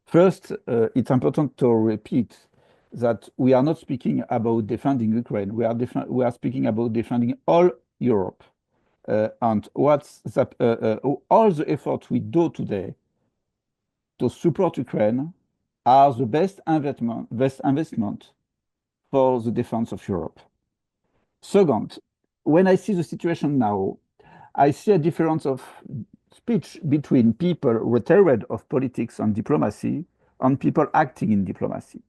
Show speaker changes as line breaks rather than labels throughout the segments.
First, it's important to repeat that we are not speaking about defending Ukraine. We are speaking about defending all Europe. And all the efforts we do today to support Ukraine are the best investment for the defense of Europe. Second, when I see the situation now, I see a difference of speech between people retired of politics and diplomacy and people acting in diplomacy.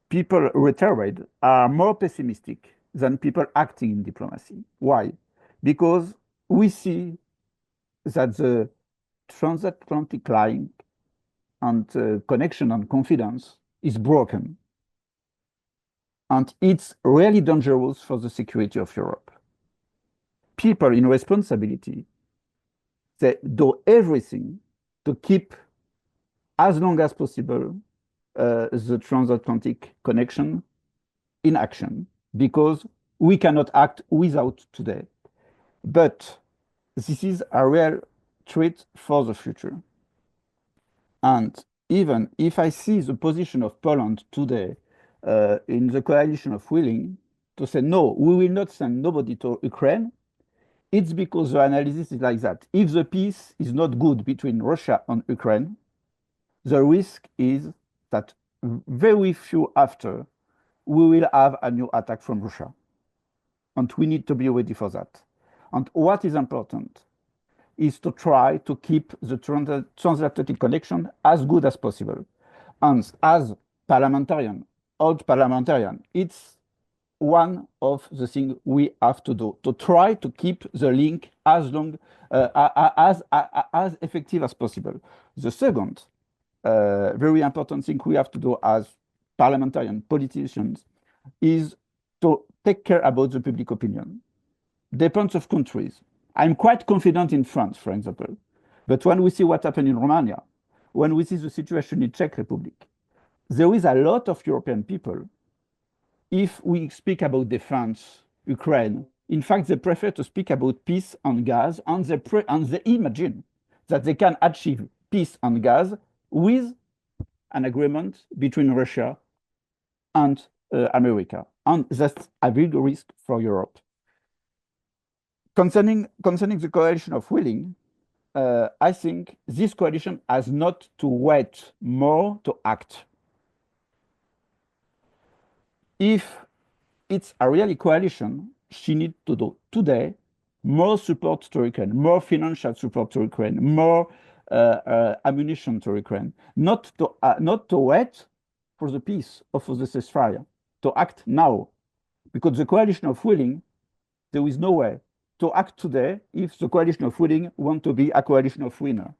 People retired are more pessimistic than people acting in diplomacy. Why? Because we see that the transatlantic line and connection and confidence is broken. And it's really dangerous for the security of Europe. People in responsibility, they do everything to keep as long as possible the transatlantic connection in action, because we cannot act without today. But this is a real threat for the future. And even if I see the position of Poland today in the coalition of willing to say, no, we will not send nobody to Ukraine, it's because the analysis is like that. If the peace is not good between Russia and Ukraine, the risk is that very few after, we will have a new attack from Russia. And we need to be ready for that. And what is important is to try to keep the transatlantic connection as good as possible. And as parliamentarian, old parliamentarian, it's one of the things we have to do, to try to keep the link as long, as effective as possible. The second very important thing we have to do as parliamentarian politicians is to take care about the public opinion. Depends of countries. I'm quite confident in France, for example. But when we see what happened in Romania, when we see the situation in Czech Republic, there is a lot of European people. If we speak about defense, Ukraine, in fact, they prefer to speak about peace and gas, and they imagine that they can achieve peace and gas with an agreement between Russia and America. And that's a big risk for Europe. Concerning the coalition of willing, I think this coalition has not to wait more to act. If it's a real coalition, she needs to do today more support to Ukraine, more financial support to Ukraine, more ammunition to Ukraine, not to wait for the peace or for the ceasefire, to act now. Because the coalition of willing, there is no way to act today if the coalition of willing want to be a coalition of winner.